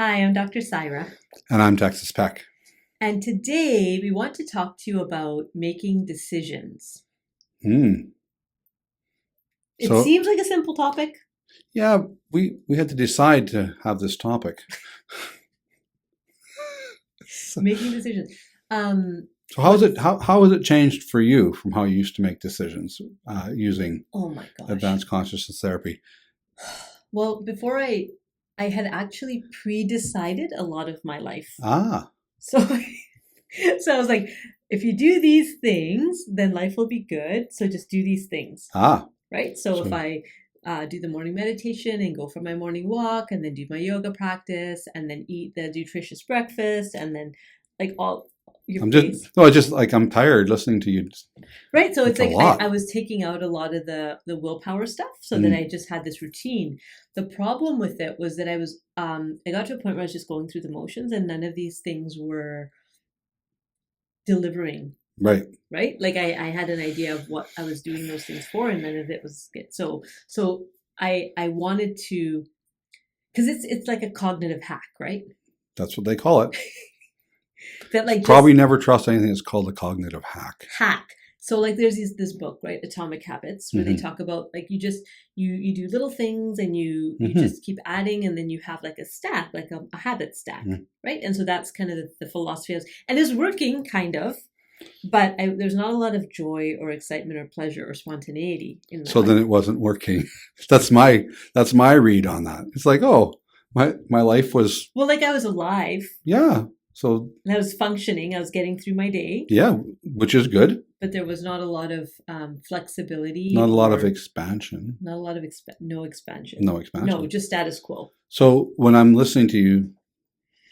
Hi, I'm Dr. Saira, And I'm Texas Peck. and today we want to talk to you about making decisions. Hmm. It So, seems like a simple topic. yeah, we had to decide to have this topic. So, Making decisions. Um, so how is it what's, how has it changed for you from how you used to make decisions using oh my gosh. advanced consciousness therapy? Well, before I had actually pre-decided a lot of my life. Ah, So, so I was like, if you do these things, then life will be good. So just do these things. ah. Right? So if So I do the morning meditation and go for my morning walk and then do my yoga practice and then eat the nutritious breakfast and then like all your I'm face. just no, I just like I'm tired listening to you. Right. So it's It's a like I lot. was taking out a lot of the willpower stuff so that I Mm, just had this routine. The problem with it was that I got to a point where I was just going through the motions and none of these things were delivering. right. Right? Like I had an idea of what I was doing those things for, and none of it was good. So I wanted to, because it's like a cognitive hack, right? That's what they call it. That like Probably just never trust anything that's called a cognitive hack. hack. So like there's this book, right, Atomic Habits, where they Hmm. talk about like you do little things and you Hmm. just keep adding, and then you have like a stack, like a habit stack, Hmm. right? And so that's kind of the philosophy of, and it's working kind of. But there's not a lot of joy or excitement or pleasure or spontaneity in my So then life. it wasn't working. That's my read on that. It's like, oh, my life was, Well, like I was alive yeah. So and I was functioning, I was getting through my day, yeah, which is good. but there was not a lot of flexibility Not a lot of or expansion. not a lot of no expansion. No No, expansion. just status quo. So when I'm listening to you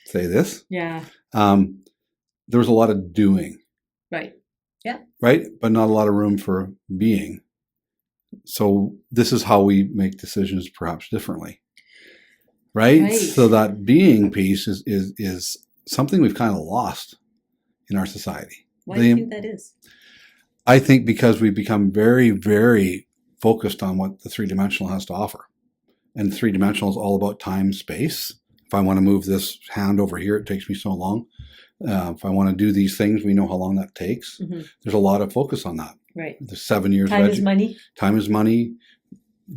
say this, Yeah, um, there was a lot of doing, right. Yeah, right? But not a lot of room for being. So this is how we make decisions perhaps differently. Right? right. So that being piece is something we've kind of lost in our society. Why do you think that is? I think because we've become very, very focused on what the three-dimensional has to offer. And three-dimensional is all about time, space. If I want to move this hand over here, it takes me so long. If I want to do these things, we know how long that takes. Mm-hmm. There's a lot of focus on that. Right. There's 7 years Time of is money. Time is money.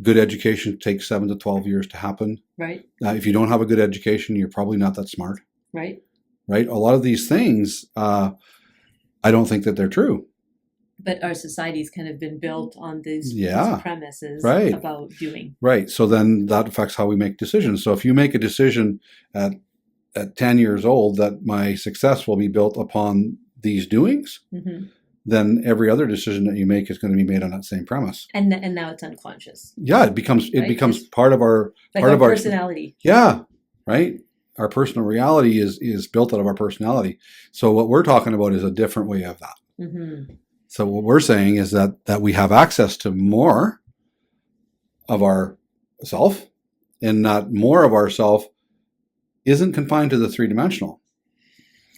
Good education takes 7 to 12 years to happen. Right. If you don't have a good education, you're probably not that smart. Right. Right? A lot of these things, I don't think that they're true. But our society's kind of been built on these premises right. about doing. Right. So then that affects how we make decisions. So if you make a decision at 10 years old that my success will be built upon these doings, Mm-hmm. then every other decision that you make is going to be made on that same premise. And now it's unconscious. Yeah, it becomes It's part of our like our personality. Yeah, right. Our personal reality is built out of our personality. So what we're talking about is a different way of that. Mm-hmm. So what we're saying is that we have access to more of our self, and that more of our self isn't confined to the three-dimensional.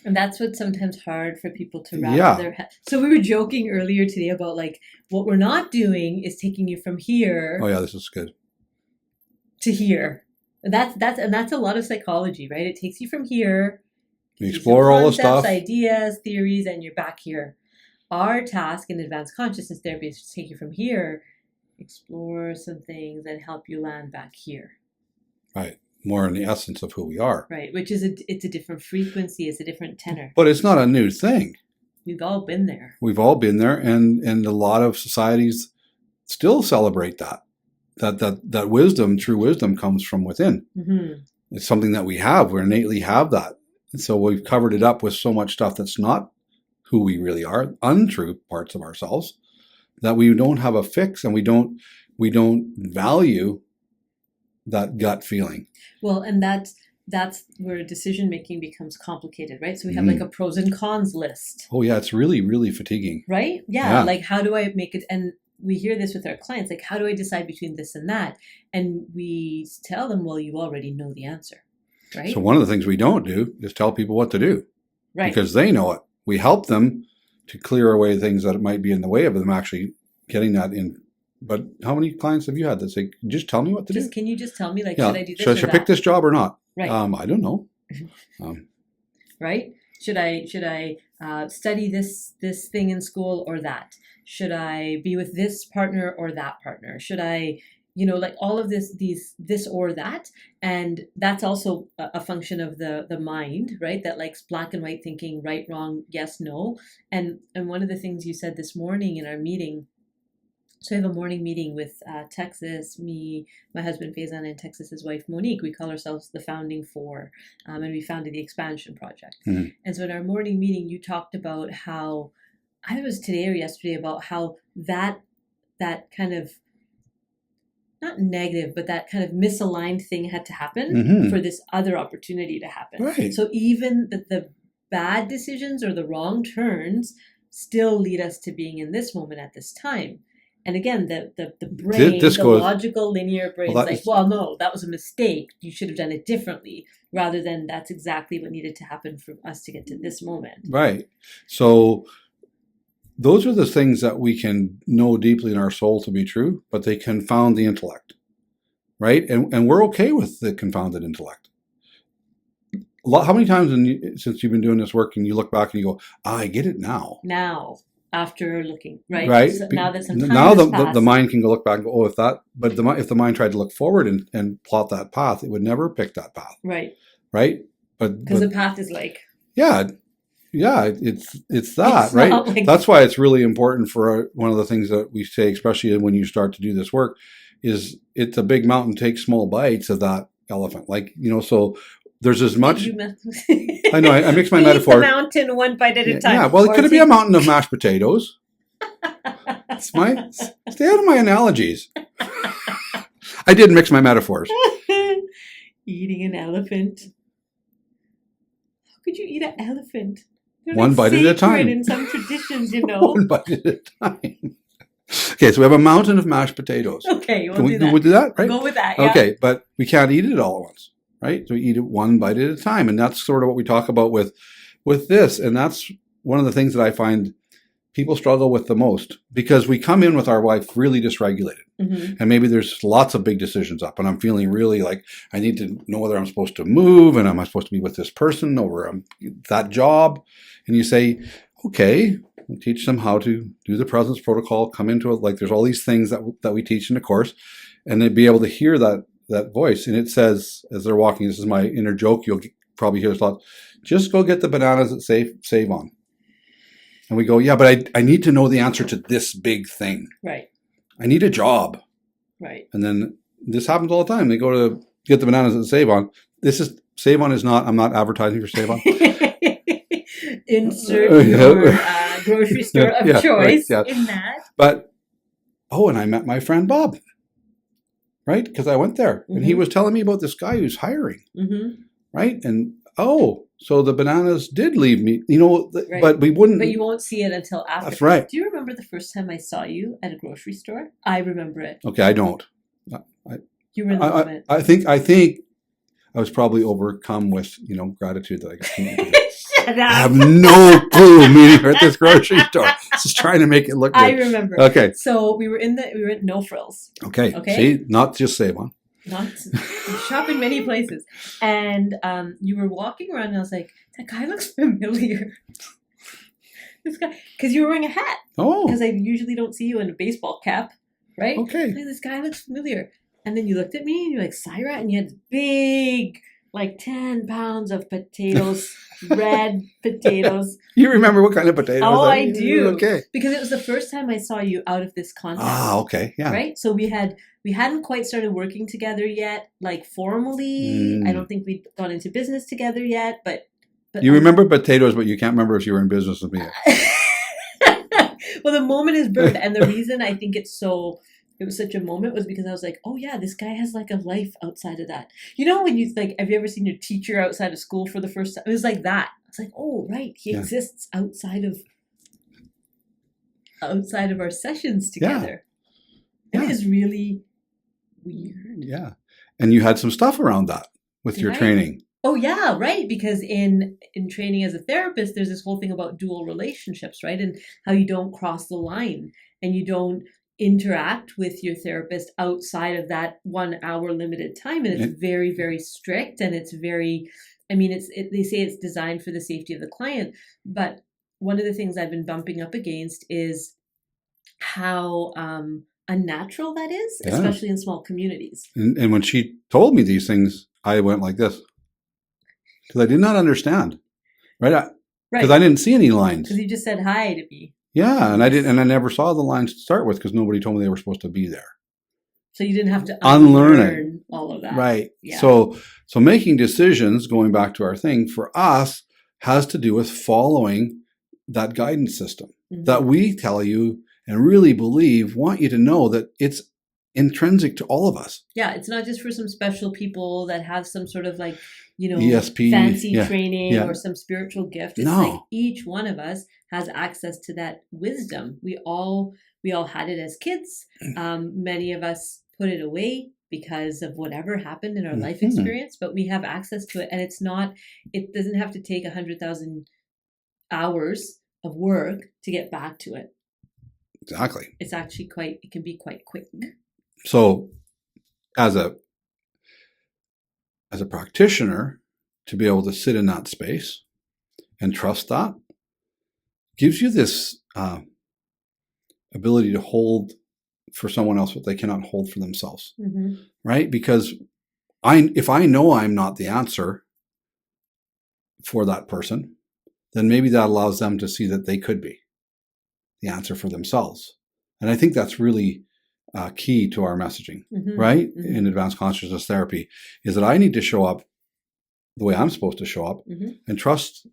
And that's what's sometimes hard for people to wrap their head. So we were joking earlier today about like what we're not doing is taking you from here. Oh yeah, this is good. To here. And that's a lot of psychology, right? It takes you from here. You explore all the stuff, ideas, theories, and you're back here. Our task in advanced consciousness therapy is to take you from here, explore some things, and help you land back here. Right. More in the essence of who we are. Right, which is it's a different frequency, it's a different tenor. But it's not a new thing. We've all been there. We've all been there, and a lot of societies still celebrate that wisdom, true wisdom, comes from within. Mm-hmm. It's something that we innately have that. And so we've covered it up with so much stuff that's not who we really are, untrue parts of ourselves, that we don't have a fix, and we don't value that gut feeling. Well, and that's where decision making becomes complicated, right? So we have like a pros and cons list. Oh yeah, it's really, really fatiguing. Right? Yeah. Like how do I make it? And we hear this with our clients, like how do I decide between this and that? And we tell them, well, you already know the answer, right? So one of the things we don't do is tell people what to do, right? Because they know it. We help them to clear away things that might be in the way of them actually getting that in. But how many clients have you had that say, just tell me what to do? Can you just tell me, like, should I do this should I pick this job or not? Right. I don't know. Um, Right? Should I study this thing in school or that? Should I be with this partner or that partner? Should I, like all of this or that? And that's also a function of the mind, right? That likes black and white thinking, right, wrong, yes, no. And one of the things you said this morning in our meeting. So I have a morning meeting with Texas, me, my husband Faison, and Texas's wife Monique. We call ourselves the Founding Four, and we founded the Expansion Project. Mhm. And so in our morning meeting, you talked about how, I think it was today or yesterday, about how that kind of, not negative, but that kind of misaligned thing had to happen Mhm. for this other opportunity to happen. Right. So even the bad decisions or the wrong turns still lead us to being in this moment at this time. And again, the brain, This the goes- logical linear brain is Well, like, well, no, that was a mistake. You should have done it differently, rather than that's exactly what needed to happen for us to get to this moment. Right. So those are the things that we can know deeply in our soul to be true, but they confound the intellect. Right? And we're okay with the confounded intellect. How many times since you've been doing this work and you look back and you go, I get it now. Now, after looking, right? Right. So now that some time now has the passed, mind can go look back and go, oh, if the mind tried to look forward and plot that path, it would never pick that path. right? Right. But Because the path is like, yeah, it's that, It's right? not like- That's why it's really important for one of the things that we say, especially when you start to do this work, is it's a big mountain, take small bites of that elephant. Like, so there's as much. I know, I mix my Eat metaphor. the mountain one bite at a time. Yeah, well, it Or could be a mountain of mashed potatoes. Stay out of my analogies. I did mix my metaphors. Eating an elephant. How could you eat an elephant? They're One bite at a sacred time. in some traditions, One bite at a time. Okay, so we have a mountain of mashed potatoes. Okay, we'll Can do that. we'll do that, right? Go with that, yeah. Okay, but we can't eat it all at once, right? So we eat it one bite at a time, and that's sort of what we talk about with this, and that's one of the things that I find people struggle with the most, because we come in with our wife really dysregulated, Mhm. and maybe there's lots of big decisions up, and I'm feeling really like I need to know whether I'm supposed to move, and am I supposed to be with this person over that job, and you say, okay. We teach them how to do the presence protocol, come into it. Like there's all these things that we teach in the course, and they'd be able to hear that voice. And it says, as they're walking, this is my inner joke, you'll probably hear this thought, just go get the bananas at Save On. And we go, yeah, but I need to know the answer to this big thing. Right, I need a job. right. And then this happens all the time. They go to get the bananas at Save On. Save On is not, I'm not advertising for Save On. Insert your grocery store of choice right, yeah. in that. But, and I met my friend Bob, right? Because I went there and he was telling me about this guy who's hiring, right? And, so the bananas did leave me, Right. but we wouldn't. But you won't see it until after. That's right. Do you remember the first time I saw you at a grocery store? I remember it. Okay, I don't. You were in the moment. I think I was probably overcome with, gratitude that I got to meet you. Shut I up. have no clue meeting her at this grocery store. Just trying to make it look good. I remember. Okay. So we were at No Frills. Okay. Okay. See, not just Save On. Not shop in many places. And you were walking around and I was like, that guy looks familiar. This guy, because you were wearing a hat. Oh. Because I usually don't see you in a baseball cap, right? Okay. Like, this guy looks familiar. And then you looked at me and you're like, Saira, and you had big, like 10 pounds of potatoes, red potatoes. You remember what kind of potatoes? Oh, I do. Okay. Because it was the first time I saw you out of this context. Ah, okay. Yeah. Right? So we hadn't quite started working together yet, like formally. I don't think we'd gone into business together yet, but You remember potatoes, but you can't remember if you were in business with me. Well, the moment is birth, and the reason I think it was such a moment was because I was like, oh yeah, this guy has like a life outside of that. When you like, have you ever seen your teacher outside of school for the first time? It was like that. I was like, oh right, he exists outside of our sessions together. Yeah. It is really weird. Yeah. And you had some stuff around that with your Right. training. Oh yeah, right. Because in training as a therapist, there's this whole thing about dual relationships, right? And how you don't cross the line and you don't interact with your therapist outside of that 1 hour limited time, and it's very, very strict, and it's very, I mean, they say it's designed for the safety of the client, but one of the things I've been bumping up against is how unnatural that is, Yeah. especially in small communities. And when she told me these things, I went like this because I did not understand, right? Because I didn't see any lines. Because you just said hi to me. Yeah, and I didn't, and I never saw the lines to start with because nobody told me they were supposed to be there. So you didn't have to unlearn all of that, right? Yeah. So making decisions, going back to our thing, for us has to do with following that guidance system that we tell you and really believe, want you to know that it's intrinsic to all of us. Yeah, it's not just for some special people that have some sort of like, ESP, fancy training or some spiritual gift. It's like each one of us has access to that wisdom. We all had it as kids. Many of us put it away because of whatever happened in our life experience, but we have access to it, and it doesn't have to take 100,000 hours of work to get back to it. Exactly. It's actually it can be quite quick. So as a practitioner, to be able to sit in that space and trust that gives you this ability to hold for someone else what they cannot hold for themselves, right? Because if I know I'm not the answer for that person, then maybe that allows them to see that they could be the answer for themselves. And I think that's really key to our messaging, right? In advanced consciousness therapy, is that I need to show up the way I'm supposed to show up and trust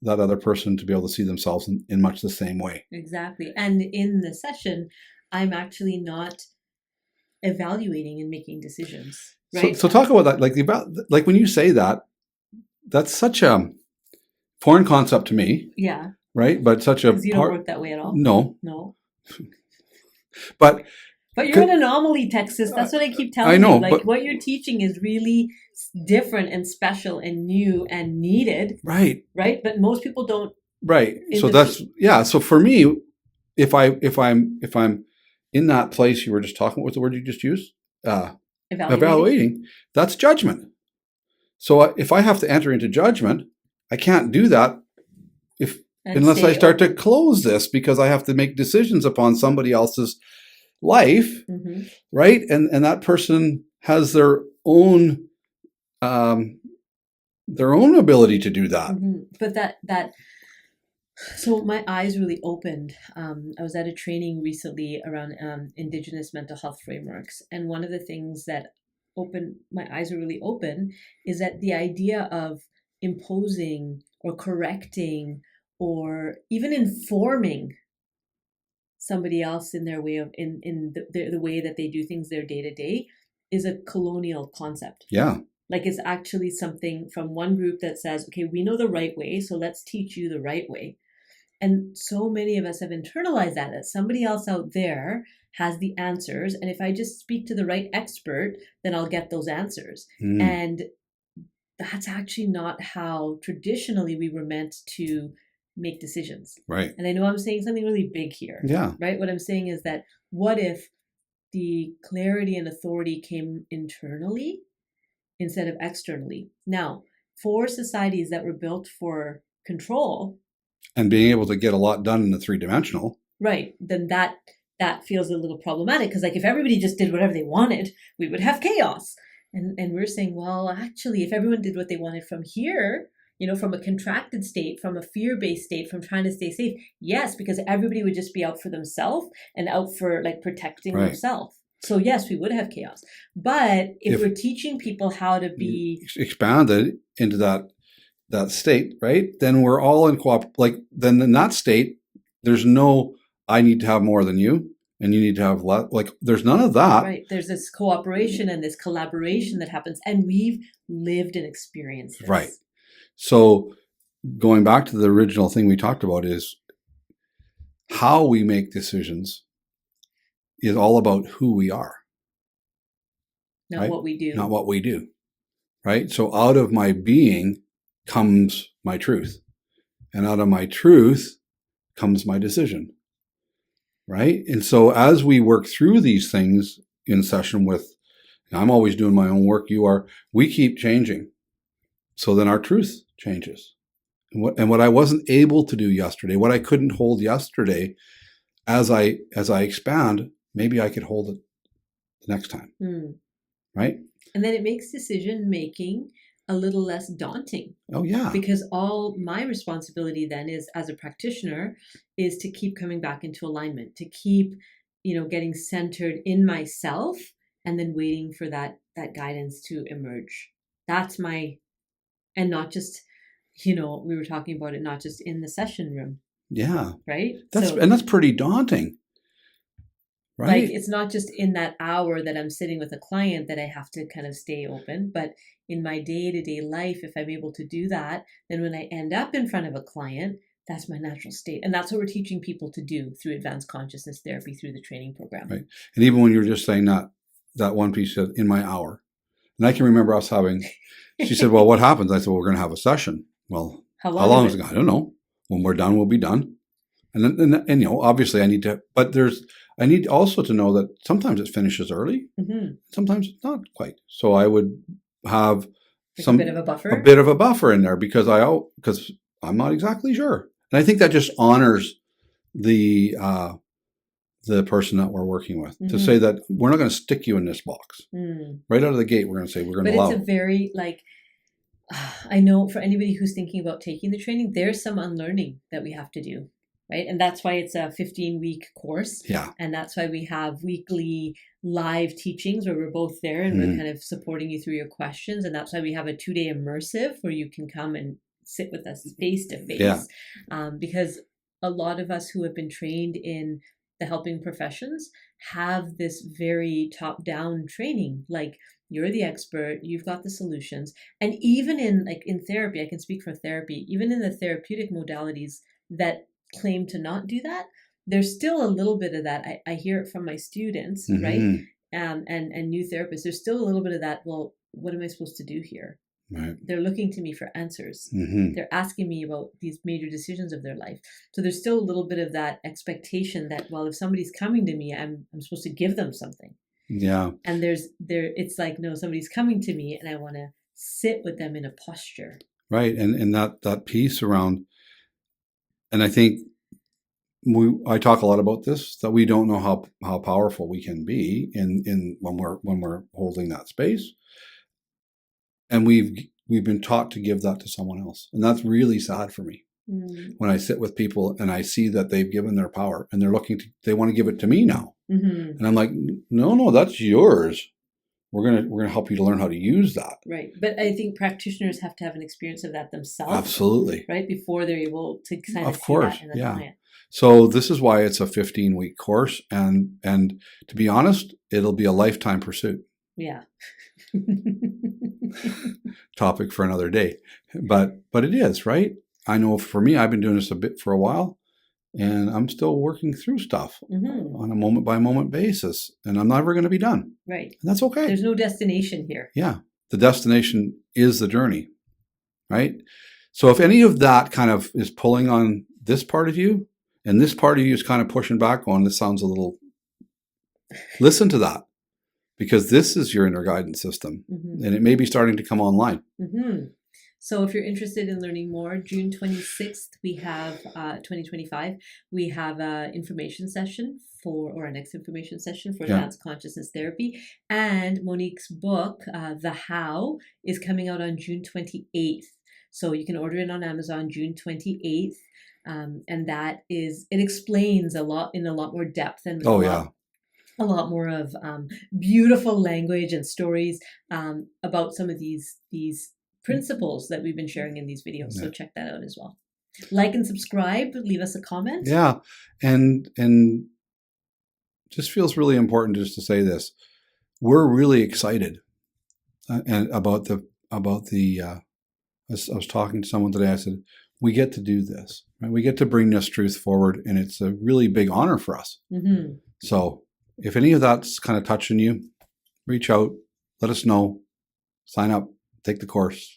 that other person to be able to see themselves in much the same way. Exactly. And in the session, I'm actually not evaluating and making decisions. Right? So talk about that. Like when you say that, that's such a foreign concept to me. Yeah. Right? But such a you don't work that way at all? No. But you're an anomaly, Texas. That's what I keep telling you. I know. Like what you're teaching is really different and special and new and needed. Right. Right? But most people don't. Right. So So for me, if I'm in that place you were just talking, what's the word you just used? Evaluating. That's judgment. So if I have to enter into judgment, I can't do that unless I start to close this, because I have to make decisions upon somebody else's life, right? And that person has their own ability to do that. But so my eyes really opened. I was at a training recently around Indigenous mental health frameworks, and one of the things that my eyes were really open is that the idea of imposing or correcting or even informing somebody else in their way of in the way that they do things their day to day is a colonial concept. Yeah. Like it's actually something from one group that says, okay, we know the right way, so let's teach you the right way. And so many of us have internalized that somebody else out there has the answers, and if I just speak to the right expert, then I'll get those answers. And that's actually not how traditionally we were meant to make decisions. Right. And I know I'm saying something really big here. Yeah. Right. What I'm saying is that what if the clarity and authority came internally instead of externally? Now, for societies that were built for control and being able to get a lot done in the 3-dimensional, right, then that feels a little problematic, because like if everybody just did whatever they wanted, we would have chaos. And we're saying, well, actually, if everyone did what they wanted from here, from a contracted state, from a fear-based state, from trying to stay safe, yes, because everybody would just be out for themselves and out for like protecting themselves. So yes, we would have chaos. But if we're teaching people how to be expanded into that state, right? Then we're all in then in that state, there's no, I need to have more than you, and you need to have less. Like, there's none of that. Right. There's this cooperation and this collaboration that happens, and we've lived and experienced this. Right. So going back to the original thing we talked about is how we make decisions is all about who we are. Not right? what we do. Not what we do. Right? So out of my being comes my truth. And out of my truth comes my decision. right? And so as we work through these things in session with, I'm always doing my own work, you are, we keep changing. So then our truth changes. And what I wasn't able to do yesterday, what I couldn't hold yesterday, as I expand, maybe I could hold it the next time. Right? And then it makes decision making a little less daunting. Oh yeah. Because all my responsibility then is, as a practitioner, is to keep coming back into alignment, to keep, getting centered in myself, and then waiting for that guidance to emerge. That's and not just, we were talking about it, not just in the session room. Yeah. Right? That's pretty daunting. Right. Like, it's not just in that hour that I'm sitting with a client that I have to kind of stay open, but in my day-to-day life, if I'm able to do that, then when I end up in front of a client, that's my natural state. And that's what we're teaching people to do through advanced consciousness therapy, through the training program. Right. And even when you were just saying that one piece said, in my hour. And I can remember us having, she said, well, what happens? I said, well, we're going to have a session. Well, how long is it? I don't know. When we're done, we'll be done. And obviously I need to, but I need also to know that sometimes it finishes early. Mm-hmm. Sometimes it's not quite. So I would have a bit of a buffer in there because I'm not exactly sure. And I think that just honors the person that we're working with, to say that we're not going to stick you in this box. Right out of the gate. We're going to say we're going to allow. But it's a very, I know for anybody who's thinking about taking the training, there's some unlearning that we have to do. Right. And that's why it's a 15-week course. Yeah. And that's why we have weekly live teachings where we're both there and we're kind of supporting you through your questions. And that's why we have a 2-day immersive where you can come and sit with us face to face. Because a lot of us who have been trained in the helping professions have this very top-down training. Like, you're the expert, you've got the solutions. And even in therapy, I can speak for therapy, even in the therapeutic modalities that claim to not do that, there's still a little bit of that. I hear it from my students, right? And new therapists. There's still a little bit of that. Well, what am I supposed to do here? Right. They're looking to me for answers. They're asking me about these major decisions of their life. So there's still a little bit of that expectation that, well, if somebody's coming to me, I'm supposed to give them something. Yeah. And it's like, no, somebody's coming to me and I want to sit with them in a posture. Right. And that piece around, and I think I talk a lot about this, that we don't know how powerful we can be in when we're holding that space. And we've been taught to give that to someone else. And that's really sad for me. When I sit with people and I see that they've given their power and they want to give it to me now. And I'm like, no, that's yours. We're gonna help you to learn how to use that. Right. But I think practitioners have to have an experience of that themselves. Absolutely. Right, before they're able to kind of see that in the client. So this is why it's a 15-week course, and to be honest, it'll be a lifetime pursuit. Yeah. Topic for another day. But it is, right? I know for me, I've been doing this a bit for a while, and I'm still working through stuff on a moment by moment basis, and I'm never going to be done. Right. And that's okay. There's no destination here. Yeah. The destination is the journey, right? So if any of that kind of is pulling on this part of you, and this part of you is kind of pushing back on, this sounds a little, listen to that, because this is your inner guidance system, and it may be starting to come online. So if you're interested in learning more, June 26th, we have 2025, we have an information session our next information session for advanced consciousness therapy. And Monique's book, The How, is coming out on June 28th. So you can order it on Amazon June 28th. And that it explains in a lot more depth and a lot more of beautiful language and stories about some of these principles that we've been sharing in these videos. So check that out as well. Like and subscribe, leave us a comment. Yeah. And just feels really important just to say this. We're really excited and about the I was talking to someone today. I said, we get to do this, right? We get to bring this truth forward, and it's a really big honor for us. So if any of that's kind of touching you, reach out, let us know, sign up, take the course,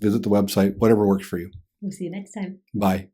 visit the website, whatever works for you. We'll see you next time. Bye.